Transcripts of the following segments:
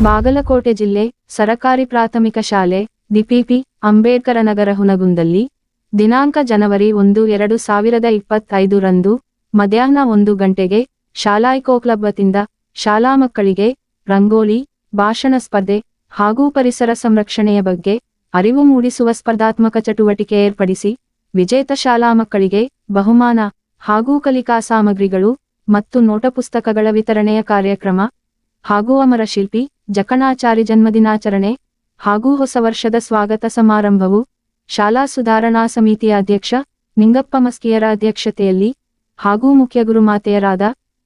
ಬಾಗಲಕೋಟೆ ಜಿಲ್ಲೆ ಸರಕಾರಿ ಪ್ರಾಥಮಿಕ ಶಾಲೆ ಡಿಪಿಪಿ ಅಂಬೇಡ್ಕರ ನಗರ ಹುನಗುಂದಲ್ಲಿ ದಿನಾಂಕ ಜನವರಿ 1, 2025 ರಂದು ಮಧ್ಯಾಹ್ನ 1 ಗಂಟೆಗೆ ಶಾಲಾ ಇಕೋ ಕ್ಲಬ್ ವತಿಯಿಂದ ಶಾಲಾ ಮಕ್ಕಳಿಗೆ ರಂಗೋಲಿ, ಭಾಷಣ ಸ್ಪರ್ಧೆ ಹಾಗೂ ಪರಿಸರ ಸಂರಕ್ಷಣೆಯ ಬಗ್ಗೆ ಅರಿವು ಮೂಡಿಸುವ ಸ್ಪರ್ಧಾತ್ಮಕ ಚಟುವಟಿಕೆ ಏರ್ಪಡಿಸಿ ವಿಜೇತ ಶಾಲಾ ಮಕ್ಕಳಿಗೆ ಬಹುಮಾನ ಹಾಗೂ ಕಲಿಕಾ ಸಾಮಗ್ರಿಗಳು ಮತ್ತು ನೋಟಪುಸ್ತಕಗಳ ವಿತರಣೆಯ ಕಾರ್ಯಕ್ರಮ ಹಾಗೂ ಅಮರ ಶಿಲ್ಪಿ ಜಕಣಾಚಾರಿ ಜನ್ಮದಿನಾಚರಣೆ ಹಾಗೂ ಹೊಸ ವರ್ಷದ ಸ್ವಾಗತ ಸಮಾರಂಭವು ಶಾಲಾ ಸುಧಾರಣಾ ಸಮಿತಿಯ ಅಧ್ಯಕ್ಷ ನಿಂಗಪ್ಪ ಮಸ್ಕಿಯರ ಅಧ್ಯಕ್ಷತೆಯಲ್ಲಿ ಹಾಗೂ ಮುಖ್ಯ ಗುರುಮಾತೆಯರಾದ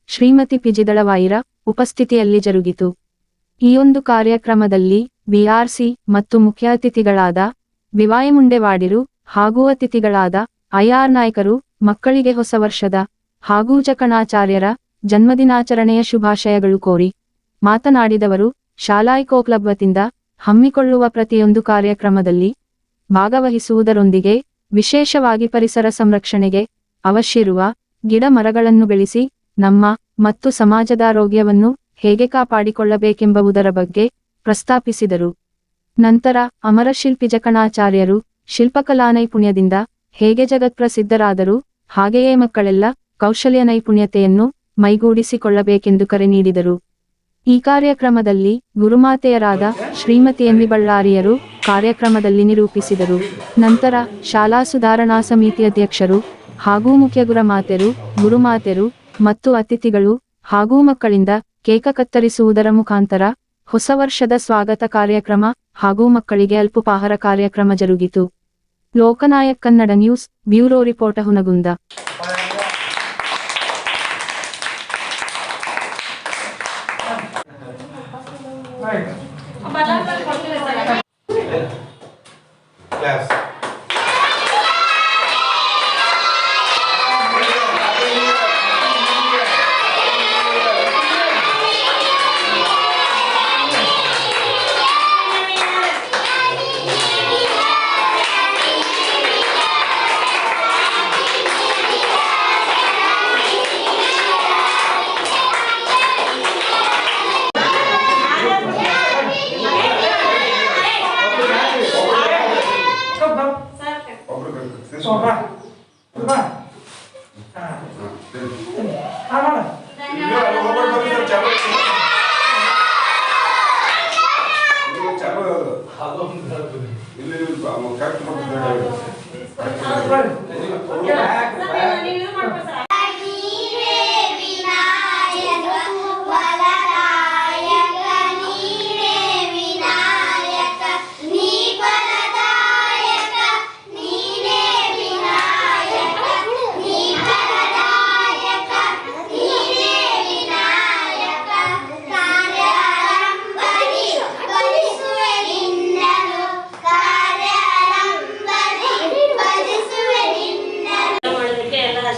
ಶ್ರೀಮತಿ ಪಿಜಿದಳವಾಯಿರ ಉಪಸ್ಥಿತಿಯಲ್ಲಿ ಜರುಗಿತು. ಈ ಒಂದು ಕಾರ್ಯಕ್ರಮದಲ್ಲಿ ಬಿಆರ್ಸಿ ಮತ್ತು ಮುಖ್ಯ ಅತಿಥಿಗಳಾದ ವಿವಾಯ ಮುಂಡೆವಾಡಿರು ಹಾಗೂ ಅತಿಥಿಗಳಾದ ಐಆರ್ ನಾಯಕರು ಮಕ್ಕಳಿಗೆ ಹೊಸ ವರ್ಷದ ಹಾಗೂ ಜಕಣಾಚಾರ್ಯರ ಜನ್ಮದಿನಾಚರಣೆಯ ಶುಭಾಶಯಗಳು ಕೋರಿ ಮಾತನಾಡಿದವರು, ಶಾಲಾ ಇಕೋ ಕ್ಲಬ್ ವತಿಯಿಂದ ಹಮ್ಮಿಕೊಳ್ಳುವ ಪ್ರತಿಯೊಂದು ಕಾರ್ಯಕ್ರಮದಲ್ಲಿ ಭಾಗವಹಿಸುವುದರೊಂದಿಗೆ ವಿಶೇಷವಾಗಿ ಪರಿಸರ ಸಂರಕ್ಷಣೆಗೆ ಅವಶ್ಯವಿರುವ ಗಿಡ ಮರಗಳನ್ನು ಬೆಳೆಸಿ ನಮ್ಮ ಮತ್ತು ಸಮಾಜದ ಆರೋಗ್ಯವನ್ನು ಹೇಗೆ ಕಾಪಾಡಿಕೊಳ್ಳಬೇಕೆಂಬುದರ ಬಗ್ಗೆ ಪ್ರಸ್ತಾಪಿಸಿದರು. ನಂತರ ಅಮರಶಿಲ್ಪಿ ಜಕಣಾಚಾರ್ಯರು ಶಿಲ್ಪಕಲಾ ನೈಪುಣ್ಯದಿಂದ ಹೇಗೆ ಜಗತ್ಪ್ರಸಿದ್ಧರಾದರು, ಹಾಗೆಯೇ ಮಕ್ಕಳೆಲ್ಲ ಕೌಶಲ್ಯ ನೈಪುಣ್ಯತೆಯನ್ನು ಮೈಗೂಡಿಸಿಕೊಳ್ಳಬೇಕೆಂದು ಕರೆ ನೀಡಿದರು. ಈ ಕಾರ್ಯಕ್ರಮದಲ್ಲಿ ಗುರುಮಾತೆಯರಾದ ಶ್ರೀಮತಿ ಎಂ ಬಳ್ಳಾರಿಯರು ಕಾರ್ಯಕ್ರಮದಲ್ಲಿ ನಿರೂಪಿಸಿದರು. ನಂತರ ಶಾಲಾ ಸುಧಾರಣಾ ಸಮಿತಿ ಅಧ್ಯಕ್ಷರು ಹಾಗೂ ಮುಖ್ಯ ಗುರುಮಾತೆರು ಮತ್ತು ಅತಿಥಿಗಳು ಹಾಗೂ ಮಕ್ಕಳಿಂದ ಕೇಕ ಕತ್ತರಿಸುವುದರ ಮುಖಾಂತರ ಹೊಸ ವರ್ಷದ ಸ್ವಾಗತ ಕಾರ್ಯಕ್ರಮ ಹಾಗೂ ಮಕ್ಕಳಿಗೆ ಅಲ್ಪೋಪಹಾರ ಕಾರ್ಯಕ್ರಮ ಜರುಗಿತು. Loknayak Kannada news bureau report Hungund.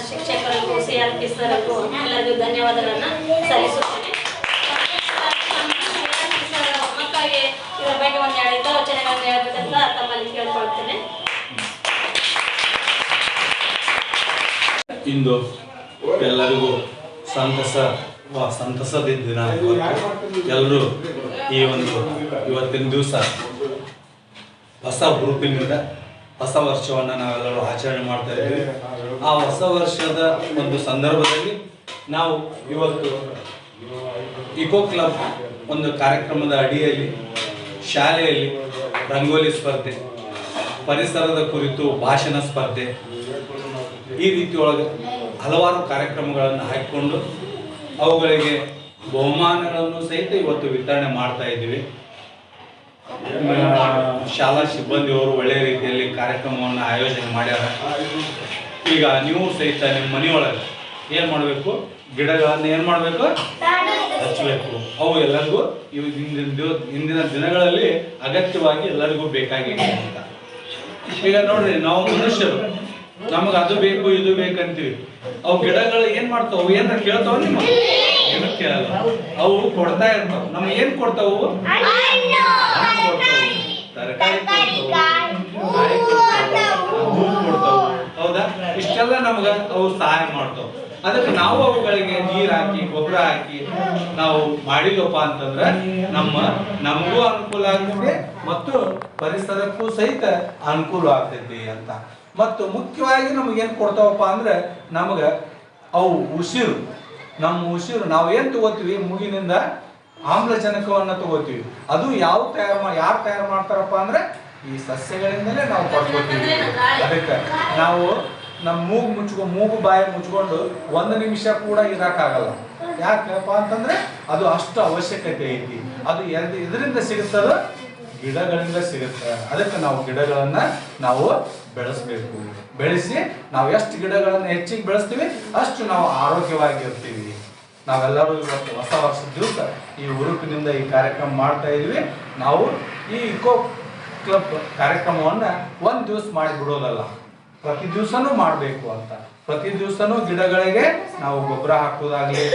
ಶಿಕ್ಷಕರಿಗೂ ಸಿಆರ್ಪಿಸರಿಗೂ ಎಲ್ಲರಿಗೂ ಧನ್ಯವಾದಗಳನ್ನು ಸಲ್ಲಿಸುತ್ತೇನೆ. ಮಕ್ಕಳಿಗೆ ಇವರ ಬಗ್ಗೆ ಒಂದೆರಡು ಹಿತವಚನಗಳನ್ನು ಹೇಳ್ಬೇಕಂತ ತಮ್ಮಲ್ಲಿ ಕೇಳ್ಕೊಳ್ತೇನೆ. ಇಂದು ಎಲ್ಲರಿಗೂ ಸಂತಸದ ದಿನ. ಎಲ್ಲರೂ ಇವತ್ತಿನ ದಿವಸ ಹೊಸ ಹುರುಪಿನಿಂದ ಹೊಸ ವರ್ಷವನ್ನು ನಾವೆಲ್ಲರೂ ಆಚರಣೆ ಮಾಡ್ತಾ ಇದ್ದೀವಿ. ಆ ಹೊಸ ವರ್ಷದ ಒಂದು ಸಂದರ್ಭದಲ್ಲಿ ನಾವು ಇವತ್ತು ಇಕೋ ಕ್ಲಬ್ ಒಂದು ಕಾರ್ಯಕ್ರಮದ ಅಡಿಯಲ್ಲಿ ಶಾಲೆಯಲ್ಲಿ ರಂಗೋಲಿ ಸ್ಪರ್ಧೆ, ಪರಿಸರದ ಕುರಿತು ಭಾಷಣ ಸ್ಪರ್ಧೆ, ಈ ರೀತಿಯೊಳಗೆ ಹಲವಾರು ಕಾರ್ಯಕ್ರಮಗಳನ್ನು ಹಾಕಿಕೊಂಡು ಅವುಗಳಿಗೆ ಬಹುಮಾನಗಳನ್ನು ಸಹಿತ ಇವತ್ತು ವಿತರಣೆ ಮಾಡ್ತಾ ಇದ್ದೀವಿ. ಶಾಲಾ ಸಿಬ್ಬಂದಿಯವರು ಒಳ್ಳೆಯ ರೀತಿಯಲ್ಲಿ ಕಾರ್ಯಕ್ರಮವನ್ನು ಆಯೋಜನೆ ಮಾಡ್ಯಾರ. ಈಗ ನೀವು ಸಹಿತ ನಿಮ್ಮ ಮನೆಯೊಳಗೆ ಏನು ಮಾಡಬೇಕು, ಗಿಡಗಳನ್ನು ಏನು ಮಾಡಬೇಕು, ಹಚ್ಚಬೇಕು. ಅವು ಎಲ್ಲರಿಗೂ ಇಂದಿನ ದಿನಗಳಲ್ಲಿ ಅಗತ್ಯವಾಗಿ ಎಲ್ಲರಿಗೂ ಬೇಕಾಗಿದೆ ಅಂತ. ಈಗ ನೋಡ್ರಿ, ನಾವು ಮನುಷ್ಯರು ನಮಗೆ ಅದು ಬೇಕು ಇದು ಬೇಕಂತೀವಿ. ಅವು ಗಿಡಗಳು ಏನ್ ಮಾಡ್ತಾವ, ಅವು ಏನಾರ ಕೇಳ್ತಾವ? ನಿಮ್ಮ ಏನು ಕೇಳಲ್ಲ. ಅವು ಕೊಡ್ತಾ ಇರ್ತಾವ. ನಮ್ಗೆ ಏನ್ ಕೊಡ್ತಾವು? ತರಕಾರಿ ಕೊಡ್ತಾವ, ಹೂ ಕೊಡ್ತಾವ. ಹೌದಾ? ಇಷ್ಟೆಲ್ಲ ನಮ್ಗ ಅವು ಸಹಾಯ ಮಾಡ್ತಾವ. ಅದಕ್ಕೆ ನಾವು ಅವುಗಳಿಗೆ ನೀರು ಹಾಕಿ ಗೊಬ್ಬರ ಹಾಕಿ ನಾವು ಮಾಡಿದಪ್ಪ ಅಂತಂದ್ರೆ ನಮಗೂ ಅನುಕೂಲ ಆಗ್ತದೆ ಮತ್ತು ಪರಿಸರಕ್ಕೂ ಸಹಿತ ಅನುಕೂಲ ಆಗ್ತೈತಿ ಅಂತ. ಮತ್ತು ಮುಖ್ಯವಾಗಿ ನಮಗೇನು ಕೊಡ್ತಾವಪ್ಪ ಅಂದ್ರೆ ನಮಗೆ ಅವು ಉಸಿರು, ನಮ್ಮ ಉಸಿರು ನಾವು ಏನು ತಗೋತೀವಿ ಮೂಗಿನಿಂದ ಆಮ್ಲಜನಕವನ್ನು ತಗೋತೀವಿ. ಅದು ಯಾರು ತಯಾರು ಮಾಡ್ತಾರಪ್ಪ ಅಂದ್ರೆ ಈ ಸಸ್ಯಗಳಿಂದಲೇ ನಾವು ಪಡ್ಕೋತೀವಿ. ಅದಕ್ಕೆ ನಾವು ನಮ್ಮ ಮೂಗು ಬಾಯಿ ಮುಚ್ಕೊಂಡು 1 ನಿಮಿಷ ಕೂಡ ಇರಕ್ಕಾಗಲ್ಲ. ಯಾಕಪ್ಪ ಅಂತಂದ್ರೆ ಅದು ಅಷ್ಟು ಅವಶ್ಯಕತೆ ಐತಿ. ಅದು ಇದರಿಂದ ಸಿಗುತ್ತದ, ಗಿಡಗಳಿಂದ ಸಿಗುತ್ತೆ. ಅದಕ್ಕೆ ನಾವು ಗಿಡಗಳನ್ನ ನಾವು ಬೆಳೆಸಬೇಕು. ಬೆಳೆಸಿ ನಾವು ಎಷ್ಟು ಗಿಡಗಳನ್ನ ಹೆಚ್ಚಿಗೆ ಬೆಳೆಸ್ತೀವಿ ಅಷ್ಟು ನಾವು ಆರೋಗ್ಯವಾಗಿರ್ತೀವಿ. ನಾವೆಲ್ಲರೂ ಇವತ್ತು ಹೊಸ ವರ್ಷದ ದಿವಸ ಈ ಹುರುಪಿನಿಂದ ಈ ಕಾರ್ಯಕ್ರಮ ಮಾಡ್ತಾ ಇದೀವಿ. ನಾವು ಈ ಇಕೋ ಕ್ಲಬ್ ಕಾರ್ಯಕ್ರಮವನ್ನ 1 ದಿವಸ ಮಾಡಿ ಬಿಡೋದಲ್ಲ, ಪ್ರತಿ ದಿವಸನೂ ಮಾಡಬೇಕು ಅಂತ. ಪ್ರತಿ ದಿವಸನೂ ಗಿಡಗಳಿಗೆ ನಾವು ಗೊಬ್ಬರ ಹಾಕೋದಾಗ್ಲಿ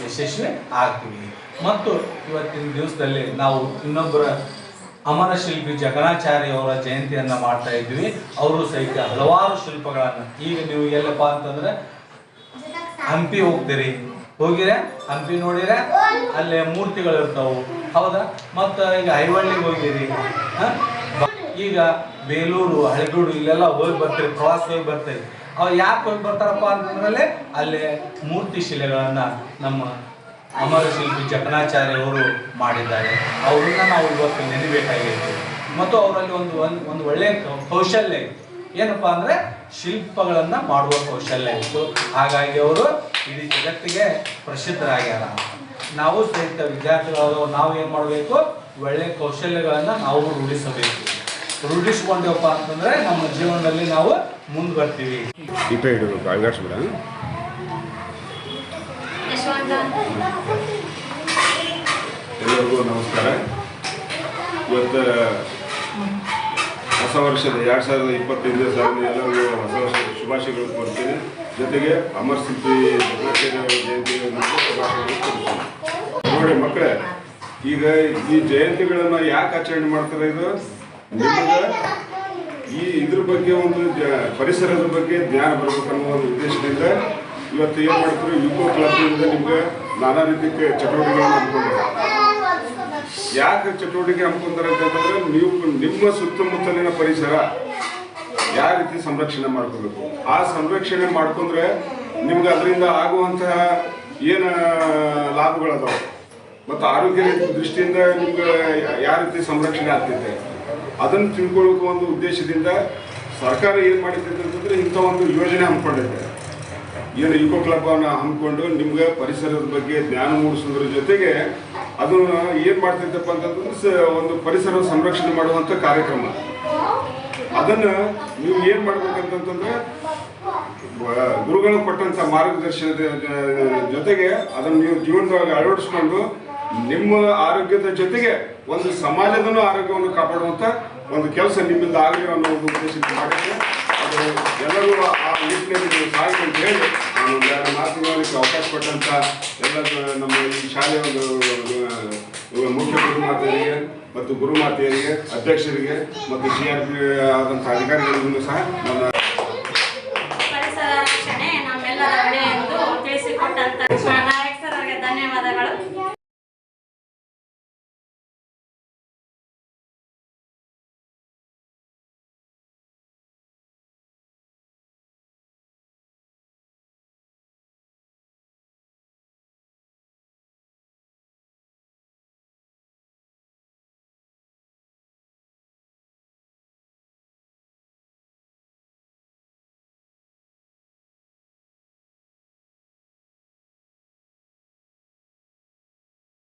ಯಶಸ್ವಿ ಆಗ್ತೀವಿ. ಮತ್ತು ಇವತ್ತಿನ ದಿವಸದಲ್ಲಿ ನಾವು ಇನ್ನೊಬ್ಬರ ಅಮರ ಶಿಲ್ಪಿ ಜಗನ್ನಾಚಾರ್ಯ ಅವರ ಜಯಂತಿಯನ್ನ ಮಾಡ್ತಾ ಇದ್ವಿ. ಅವರು ಸಹಿತ ಹಲವಾರು ಶಿಲ್ಪಗಳನ್ನ, ಈಗ ನೀವು ಎಲ್ಲಪ್ಪ ಅಂತಂದ್ರೆ ಹಂಪಿ ಹೋಗಿರ ಹಂಪಿ ನೋಡಿರ, ಅಲ್ಲೇ ಮೂರ್ತಿಗಳು ಇರ್ತಾವು, ಹೌದಾ? ಮತ್ತು ಈಗ ಐವಳ್ಳಿಗೆ ಹೋಗಿರಿ, ಈಗ ಬೇಲೂರು ಹಳೆಬೀಡು ಇಲ್ಲೆಲ್ಲ ಹೋಗಿ ಬರ್ತೀರಿ, ಪ್ರವಾಸ ಹೋಗಿ ಬರ್ತೀರಿ. ಅವ್ರು ಯಾಕೆ ಹೋಗಿ ಬರ್ತಾರಪ್ಪ ಅಂತಂದ್ರೆ ಅಲ್ಲೇ ಮೂರ್ತಿ ಶಿಲೆಗಳನ್ನ ನಮ್ಮ ಅಮರ ಶಿಲ್ಪಿ ಜಗನ್ನಾಚಾರ್ಯ ಅವರು ಮಾಡಿದ್ದಾರೆ. ಅವ್ರನ್ನ ನಾವು ಇವತ್ತು ನೆನಬೇಕಾಗಿತ್ತು. ಮತ್ತು ಅವರಲ್ಲಿ ಒಂದು ಒಳ್ಳೆಯ ಕೌಶಲ್ಯ ಇತ್ತು. ಏನಪ್ಪ ಅಂದ್ರೆ ಶಿಲ್ಪಗಳನ್ನ ಮಾಡುವ ಕೌಶಲ್ಯ ಇತ್ತು. ಹಾಗಾಗಿ ಅವರು ಇಡೀ ಜಗತ್ತಿಗೆ ಪ್ರಸಿದ್ಧರಾಗ್ಯಾರ. ನಾವು ಸಹಿತ ವಿದ್ಯಾರ್ಥಿಗಳಾದವರು ನಾವು ಏನು ಮಾಡಬೇಕು, ಒಳ್ಳೆಯ ಕೌಶಲ್ಯಗಳನ್ನ ನಾವು ರೂಢಿಸ್ಕೊಂಡೇವಪ್ಪ ಅಂತಂದ್ರೆ ನಮ್ಮ ಜೀವನದಲ್ಲಿ ನಾವು ಮುಂದೆ ಬರ್ತೀವಿ. ಎಲ್ಲರಿಗೂ ನಮಸ್ಕಾರ. ಇವತ್ತು ಹೊಸ ವರ್ಷದ 2025 ಸಾಲಿನ ಎಲ್ಲರಿಗೂ ಹೊಸ ವರ್ಷದ ಶುಭಾಶಯಗಳು ಕೊಡ್ತೀನಿ. ಜೊತೆಗೆ ಅಮರ್ ಶಿಲ್ಪಿ ಜಯಂತಿ ನೋಡಿ ಮಕ್ಕಳೇ, ಈಗ ಈ ಜಯಂತಿಗಳನ್ನು ಯಾಕೆ ಆಚರಣೆ ಮಾಡ್ತಾರೆ? ಇದು ನಿಮಗೆ ಇದ್ರ ಬಗ್ಗೆ ಒಂದು ಪರಿಸರದ ಬಗ್ಗೆ ಜ್ಞಾನ ಬರಬೇಕನ್ನೋ ಒಂದು ಉದ್ದೇಶದಿಂದ ಇವತ್ತು ಏನು ಮಾಡ್ತಾರೆ, ಯುಕೋ ಕ್ಲಬ್ನಿಂದ ನಿಮ್ಗೆ ನಾನಾ ರೀತಿ ಚಟುವಟಿಕೆಗಳನ್ನು ಹಮ್ಮಿಕೊಂಡಿದ್ದಾರೆ. ಯಾಕೆ ಚಟುವಟಿಕೆ ಹಮ್ಮಿಕೊಂತಾರೆ ಅಂತಂದ್ರೆ, ನೀವು ನಿಮ್ಮ ಸುತ್ತಮುತ್ತಲಿನ ಪರಿಸರ ಯಾವ ರೀತಿ ಸಂರಕ್ಷಣೆ ಮಾಡ್ಕೋಬೇಕು, ಆ ಸಂರಕ್ಷಣೆ ಮಾಡ್ಕೊಂಡ್ರೆ ನಿಮ್ಗೆ ಅದರಿಂದ ಆಗುವಂತಹ ಏನು ಲಾಭಗಳದಾವೆ ಮತ್ತು ಆರೋಗ್ಯ ದೃಷ್ಟಿಯಿಂದ ನಿಮ್ಗೆ ಯಾವ ರೀತಿ ಸಂರಕ್ಷಣೆ ಆಗ್ತೈತೆ ಅದನ್ನು ತಿಳ್ಕೊಳ್ಳೋಕೆ ಒಂದು ಉದ್ದೇಶದಿಂದ ಸರ್ಕಾರ ಏನು ಮಾಡಿರ್ತೈತೆ ಅಂತಂದ್ರೆ ಇಂಥ ಒಂದು ಯೋಜನೆ ಹಮ್ಮಿಕೊಂಡೈತೆ. ಏನು ಇಕೋ ಕ್ಲಬ್ಬನ್ನು ಹಮ್ಮಿಕೊಂಡು ನಿಮ್ಗೆ ಪರಿಸರದ ಬಗ್ಗೆ ಜ್ಞಾನ ಮೂಡಿಸೋದ್ರ ಜೊತೆಗೆ ಅದನ್ನು ಏನು ಮಾಡ್ತೈತಪ್ಪ ಅಂತಂದ್ರೆ ಒಂದು ಪರಿಸರ ಸಂರಕ್ಷಣೆ ಮಾಡುವಂಥ ಕಾರ್ಯಕ್ರಮ. ಅದನ್ನು ನೀವು ಏನು ಮಾಡ್ಬೇಕಂತಂದ್ರೆ ಗುರುಗಳು ಕೊಟ್ಟಂಥ ಮಾರ್ಗದರ್ಶನದ ಜೊತೆಗೆ ಅದನ್ನು ನೀವು ಜೀವನದೊಳಗೆ ಅಳವಡಿಸ್ಕೊಂಡು ನಿಮ್ಮ ಆರೋಗ್ಯದ ಜೊತೆಗೆ ಒಂದು ಸಮಾಜದನ್ನು ಆರೋಗ್ಯವನ್ನು ಕಾಪಾಡುವಂಥ ಒಂದು ಕೆಲಸ ನಿಮ್ಮಿಂದ ಆಗಲಿ ಅನ್ನೋ ಒಂದು ಉದ್ದೇಶದಿಂದ ಮಾಡಿದ್ರೆ ಅದು ಎಲ್ಲರೂ ಆ ನಿಟ್ಟಿನಲ್ಲಿ ನೀವು ಸಾಗಿ ಅಂತ ಹೇಳಿ ನಾನು ಒಂದು 2 ಮಾತುಗಳಿಗೆ ಅವಕಾಶ ಕೊಟ್ಟಂಥ ಎಲ್ಲ ನಮ್ಮ ಈ ಶಾಲೆಯ ಒಂದು ಮುಖ್ಯ ಗುರುಮಾತೆಯರಿಗೆ ಮತ್ತು ಗುರುಮಾತೆಯರಿಗೆ, ಅಧ್ಯಕ್ಷರಿಗೆ ಮತ್ತು CRP ಆದಂಥ ಅಧಿಕಾರಿಗಳಿಗೂ ಸಹ ನನ್ನ